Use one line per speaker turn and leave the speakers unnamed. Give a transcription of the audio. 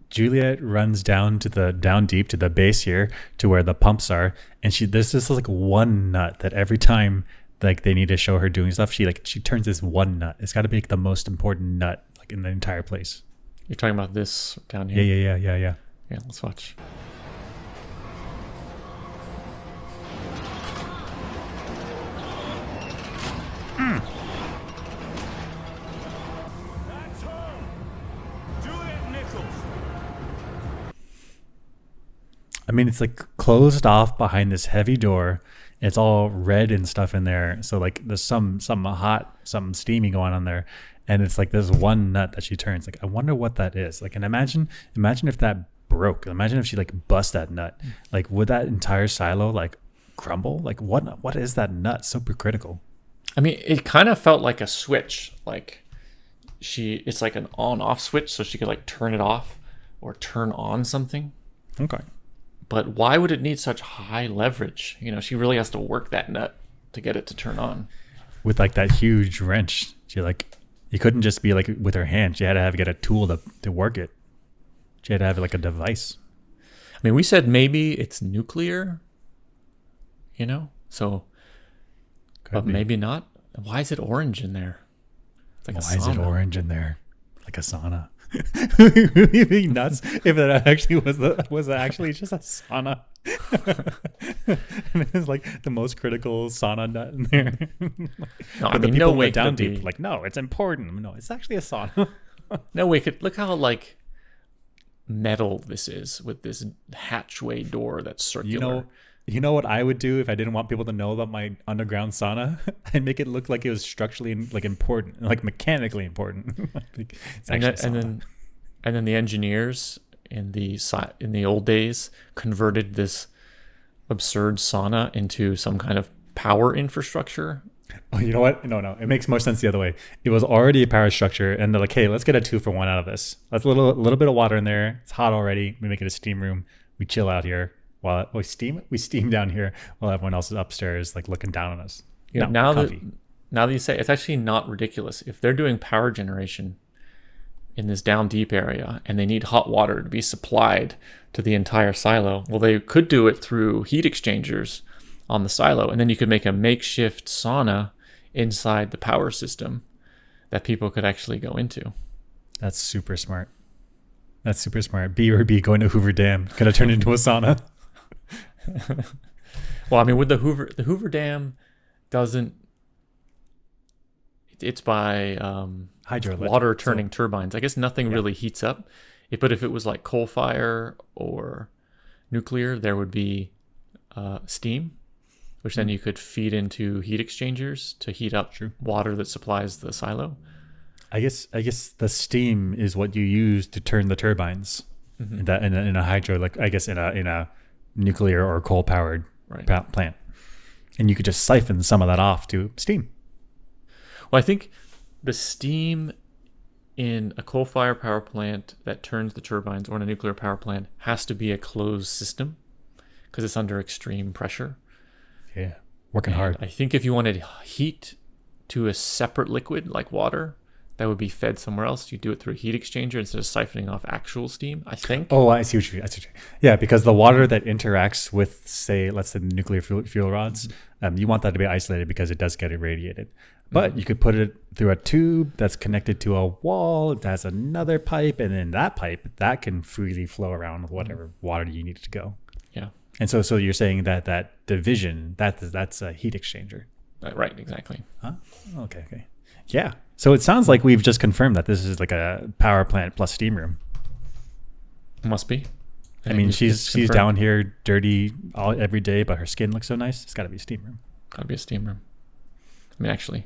Juliet runs down deep to the base here to where the pumps are, and there's this like one nut that every time like they need to show her doing stuff, she turns this one nut. It's got to be like the most important nut like in the entire place.
You're talking about this down here?
Yeah.
Yeah, let's watch.
That's her! Juliet Nichols!
I mean, it's like closed off behind this heavy door. It's all red and stuff in there. So like there's some hot, some steamy going on there. And it's like this one nut that she turns. Like, I wonder what that is. Like, and imagine if that broke. Imagine if she like bust that nut. Like, would that entire silo like crumble? Like, what is that nut? Super critical.
I mean, it kind of felt like a switch. Like it's like an on-off switch, so she could like turn it off or turn on something.
Okay.
But why would it need such high leverage? You know, she really has to work that nut to get it to turn on.
With like that huge wrench, you couldn't just be like with her hand. She had to get a tool to work it. She had to have like a device.
I mean, we said maybe it's nuclear, you know? So, but maybe not. Why is it orange in there? It's like
Why is it orange in there? Like a sauna. Would you be nuts if that actually was actually just a sauna? And it's like the most critical sauna nut in there.
No, I mean, no way
down
could
deep.
be.
Like, no, it's important. No, it's actually a sauna.
No way could. Look how like metal this is with this hatchway door that's circular.
You know what I would do if I didn't want people to know about my underground sauna? I'd make it look like it was structurally like important, like mechanically important. Like, it's actually a sauna.
And then the engineers in the old days converted this absurd sauna into some kind of power infrastructure.
Oh, you know what? No. It makes more sense the other way. It was already a power structure, and they're like, hey, let's get a 2-for-1 out of this. Let's a little bit of water in there. It's hot already. We make it a steam room. We chill out here while we steam down here while everyone else is upstairs, like looking down on us.
Yeah. Now that you say it, it's actually not ridiculous. If they're doing power generation in this down deep area and they need hot water to be supplied to the entire silo, well, they could do it through heat exchangers on the silo, and then you could make a makeshift sauna inside the power system that people could actually go into.
That's super smart. BRB going to Hoover Dam gonna turn into a sauna.
Well, I mean, with the Hoover Dam doesn't. It's by
hydroelectric
water turning turbines. I guess nothing really heats up. But if it was like coal fire or nuclear, there would be steam, which then you could feed into heat exchangers to heat up water that supplies the silo.
I guess the steam is what you use to turn the turbines. In a hydro, like I guess in a nuclear or coal powered plant, and you could just siphon some of that off to steam.
Well, I think the steam in a coal-fired power plant that turns the turbines or in a nuclear power plant has to be a closed system because it's under extreme pressure.
Yeah, working hard.
I think if you wanted heat to a separate liquid like water that would be fed somewhere else, you do it through a heat exchanger instead of siphoning off actual steam, I think.
Oh, I see what you mean. Yeah, because the water that interacts with, let's say the nuclear fuel rods, you want that to be isolated because it does get irradiated. But you could put it through a tube that's connected to a wall that has another pipe, and then that pipe that can freely flow around with whatever water you need it to go.
Yeah.
And so you're saying that division that's a heat exchanger.
Right. Exactly.
Huh? Okay. Yeah. So it sounds like we've just confirmed that this is like a power plant plus steam room.
Must be.
I mean, she's down here dirty every day, but her skin looks so nice. It's got to be a steam room.
Got to be a steam room. I mean, actually.